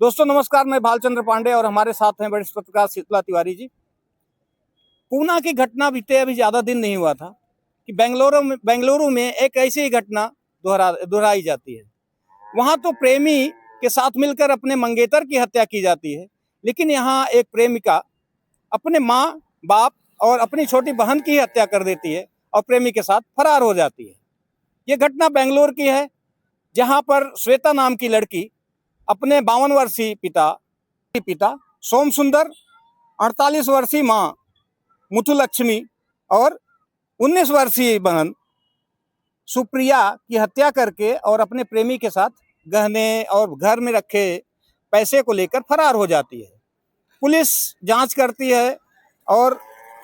दोस्तों नमस्कार, मैं भालचंद्र पांडे और हमारे साथ हैं वरिष्ठ पत्रकार शीतला तिवारी जी। पूना की घटना बीते अभी ज्यादा दिन नहीं हुआ था कि बेंगलुरु में एक ऐसी ही घटना दोहराई जाती है। वहां तो प्रेमी के साथ मिलकर अपने मंगेतर की हत्या की जाती है, लेकिन यहाँ एक प्रेमिका अपने माँ बाप और अपनी छोटी बहन की हत्या कर देती है और प्रेमी के साथ फरार हो जाती है। ये घटना बेंगलोर की है, जहां पर श्वेता नाम की लड़की अपने 52 वर्षीय पिता सोम सुंदर, 48 वर्षीय मां मुथुलक्ष्मी और 19 वर्षीय बहन सुप्रिया की हत्या करके और अपने प्रेमी के साथ गहने और घर में रखे पैसे को लेकर फरार हो जाती है। पुलिस जांच करती है और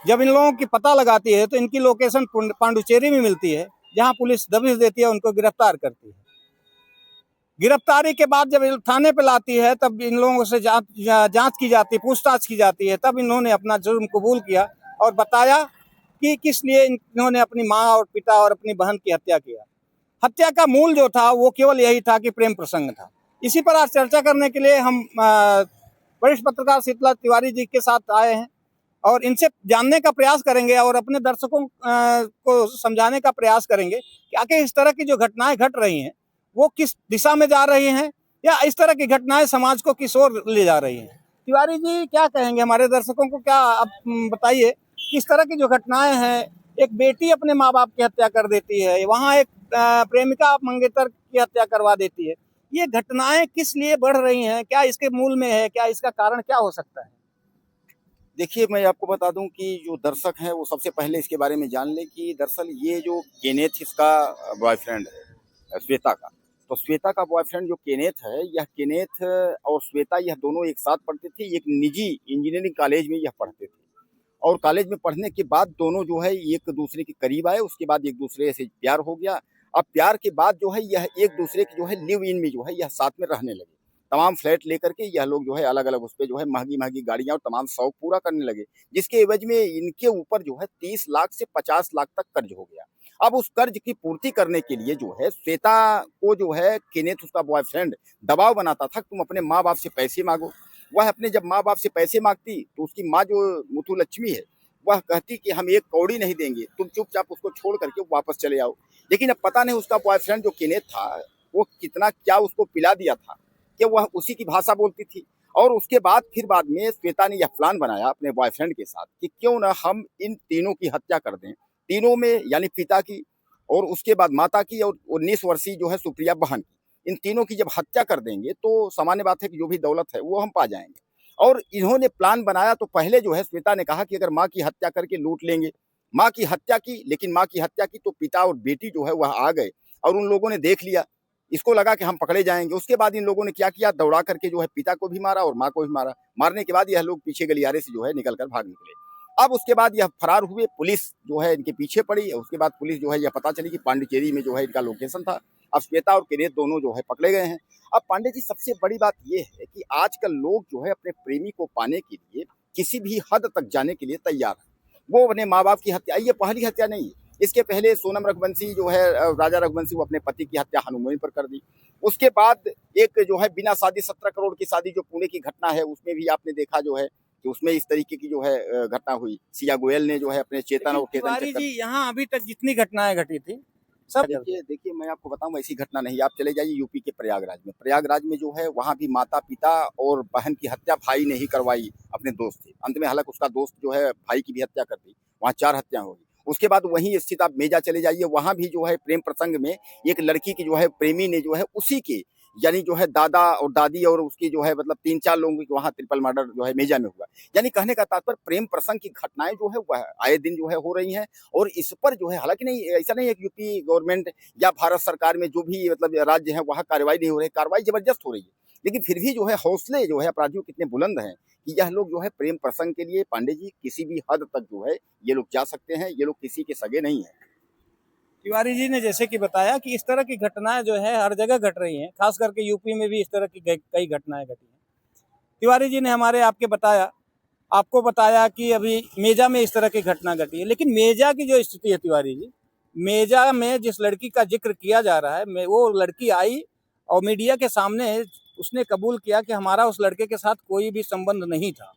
जब इन लोगों की पता लगाती है तो इनकी लोकेशन पांडुचेरी में मिलती है, जहां पुलिस दबिश देती है, उनको गिरफ्तार करती है। गिरफ्तारी के बाद जब थाने पे लाती है तब इन लोगों से जांच की जाती है, पूछताछ की जाती है। तब इन्होंने अपना जुर्म कबूल किया और बताया कि किस लिए इन्होंने अपनी माँ और पिता और अपनी बहन की हत्या किया। हत्या का मूल जो था वो केवल यही था कि प्रेम प्रसंग था। इसी पर आज चर्चा करने के लिए हम वरिष्ठ पत्रकार शीतला तिवारी जी के साथ आए हैं और इनसे जानने का प्रयास करेंगे और अपने दर्शकों को समझाने का प्रयास करेंगे कि आखिर इस तरह की जो घटनाएं घट रही हैं वो किस दिशा में जा रही हैं, या इस तरह की घटनाएं समाज को किस ओर ले जा रही हैं। तिवारी जी क्या कहेंगे हमारे दर्शकों को, क्या आप बताइए किस तरह की जो घटनाएं हैं, एक बेटी अपने माँ बाप की हत्या कर देती है, वहाँ एक प्रेमिका मंगेतर की हत्या करवा देती है। ये घटनाएं किस लिए बढ़ रही हैं, क्या इसके मूल में है, क्या इसका कारण क्या हो सकता है? देखिए, मैं आपको बता दूं कि जो दर्शक हैं वो सबसे पहले इसके बारे में जान लें कि दरअसल ये जो केनेथ इसका बॉयफ्रेंड है, श्वेता का। तो श्वेता का बॉयफ्रेंड जो केनेथ है, यह केनेथ और श्वेता यह दोनों एक साथ पढ़ते थे। एक निजी इंजीनियरिंग कॉलेज में यह पढ़ते थे और कॉलेज में पढ़ने के बाद दोनों जो है एक दूसरे के करीब आए। उसके बाद एक दूसरे से प्यार हो गया। अब प्यार के बाद जो है यह एक दूसरे के जो है लिव इन में जो है यह साथ में रहने लगे। तमाम फ्लैट लेकर के यह लोग जो है अलग अलग उस पर जो है महंगी महंगी गाड़ियां और तमाम शौक पूरा करने लगे, जिसके एवज में इनके ऊपर जो है 30 लाख से 50 लाख तक कर्ज हो गया। अब उस कर्ज की पूर्ति करने के लिए जो है श्वेता को जो है केनेथ उसका बॉयफ्रेंड दबाव बनाता था, तुम अपने माँ बाप से पैसे मांगो। वह अपने जब माँ बाप से पैसे मांगती तो उसकी माँ जो मुथुलक्ष्मी है वह कहती कि हम एक कौड़ी नहीं देंगे, तुम चुपचाप उसको छोड़ करके वापस चले आओ। लेकिन अब पता नहीं उसका बॉयफ्रेंड जो केनेथ था वो कितना क्या उसको पिला दिया था कि वह उसी की भाषा बोलती थी। और उसके बाद फिर बाद में श्वेता ने यह प्लान बनाया अपने बॉयफ्रेंड के साथ कि क्यों ना हम इन तीनों की हत्या कर दें। तीनों में यानी पिता की और उसके बाद माता की और 19 वर्षीय जो है सुप्रिया बहन की, इन तीनों की जब हत्या कर देंगे तो सामान्य बात है कि जो भी दौलत है वो हम पा जाएंगे। और इन्होंने प्लान बनाया तो पहले जो है श्वेता ने कहा कि अगर माँ की हत्या करके लूट लेंगे। माँ की हत्या की, लेकिन माँ की हत्या की तो पिता और बेटी जो है वह आ गए और उन लोगों ने देख लिया। इसको लगा कि हम पकड़े जाएंगे। उसके बाद इन लोगों ने क्या किया, दौड़ा करके जो है पिता को भी मारा और माँ को भी मारा। मारने के बाद यह लोग पीछे गलियारे से जो है निकल कर भाग निकले। अब उसके बाद यह फरार हुए, पुलिस जो है इनके पीछे पड़ी। उसके बाद पुलिस जो है यह पता चली कि पांडिचेरी में जो है इनका लोकेशन था। अब श्वेता और केनेथ दोनों जो है पकड़े गए हैं। अब पांडे जी, सबसे बड़ी बात यह है कि आजकल लोग जो है अपने प्रेमी को पाने के लिए किसी भी हद तक जाने के लिए तैयार है। वो अपने माँ बाप की हत्या, ये पहली हत्या नहीं है। इसके पहले सोनम रघुवंशी जो है राजा रघुवंशी, वो अपने पति की हत्या हनुमान पर कर दी। उसके बाद एक जो है बिना शादी 17 करोड़ की शादी जो पुणे की घटना है, उसमें भी आपने देखा जो है कि उसमें इस तरीके की जो है घटना हुई। सिया गोयल ने जो है अपने चेतन और केतन जी, यहाँ अभी तक जितनी घटनाएं घटी थी सब देखिए मैं आपको बताऊं, ऐसी घटना नहीं। आप चले जाइए यूपी के प्रयागराज में। प्रयागराज में जो है वहां भी माता पिता और बहन की हत्या भाई ने ही करवाई, अपने दोस्त से। अंत में हालांकि उसका दोस्त जो है भाई की भी हत्या कर दी। वहां 4 हत्या हो गई। उसके बाद वहीं स्थित आप मेजा चले जाइए, वहां भी जो है प्रेम प्रसंग में एक लड़की की जो है प्रेमी ने जो है उसी के यानी जो है दादा और दादी और उसकी जो है मतलब 3-4 लोगों की वहां ट्रिपल मर्डर जो है मेजा में हुआ। यानी कहने का तात्पर्य प्रेम प्रसंग की घटनाएं जो है वह आए दिन जो है हो रही हैं। और इस पर जो है हालांकि नहीं, ऐसा नहीं है कि यूपी गवर्नमेंट या भारत सरकार में जो भी मतलब राज्य है वहाँ कार्रवाई नहीं हो रही, कार्रवाई जबरदस्त हो रही है। लेकिन फिर भी जो है हौसले जो है अपराधियों कितने बुलंद हैं कि यह लोग जो है प्रेम प्रसंग के लिए पांडे जी किसी भी हद तक जो है ये लोग जा सकते हैं। ये लोग किसी के सगे नहीं है। तिवारी जी ने जैसे कि बताया कि इस तरह की घटनाएं जो है हर जगह घट रही हैं, खास करके यूपी में भी इस तरह की कई घटनाएं घटी हैं। तिवारी जी ने आपको बताया कि अभी मेजा में इस तरह की घटना घटी है, लेकिन मेजा की जो स्थिति है तिवारी जी, मेजा में जिस लड़की का जिक्र किया जा रहा है, वो लड़की आई और मीडिया के सामने उसने कबूल किया कि हमारा उस लड़के के साथ कोई भी संबंध नहीं था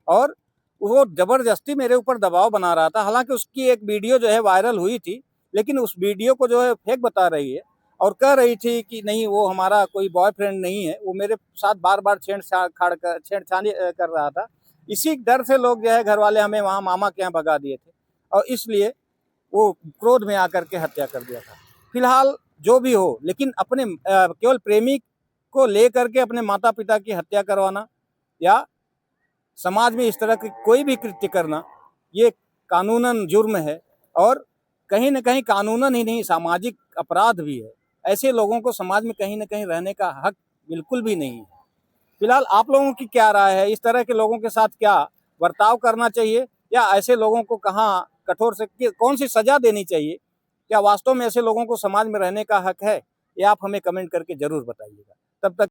और वो ज़बरदस्ती मेरे ऊपर दबाव बना रहा था। हालांकि उसकी एक वीडियो जो है वायरल हुई थी, लेकिन उस वीडियो को जो है फेक बता रही है और कह रही थी कि नहीं वो हमारा कोई बॉयफ्रेंड नहीं है। वो मेरे साथ बार बार छेड़छाड़ी कर रहा था। इसी डर से लोग जो है घर वाले हमें वहाँ मामा के यहाँ भगा दिए थे और इसलिए वो क्रोध में आकर के हत्या कर दिया था। फिलहाल जो भी हो, लेकिन अपने केवल प्रेमी को लेकर के अपने माता पिता की हत्या करवाना या समाज में इस तरह की कोई भी कृत्य करना, ये कानूनन जुर्म है और कहीं न कहीं कानूनन ही नहीं सामाजिक अपराध भी है। ऐसे लोगों को समाज में कहीं न कहीं रहने का हक बिल्कुल भी नहीं है। फिलहाल आप लोगों की क्या राय है? इस तरह के लोगों के साथ क्या बर्ताव करना चाहिए या ऐसे लोगों को कहाँ कठोर से कौन सी सजा देनी चाहिए? क्या वास्तव में ऐसे लोगों को समाज में रहने का हक है? ये आप हमें कमेंट करके ज़रूर बताइएगा। तब तक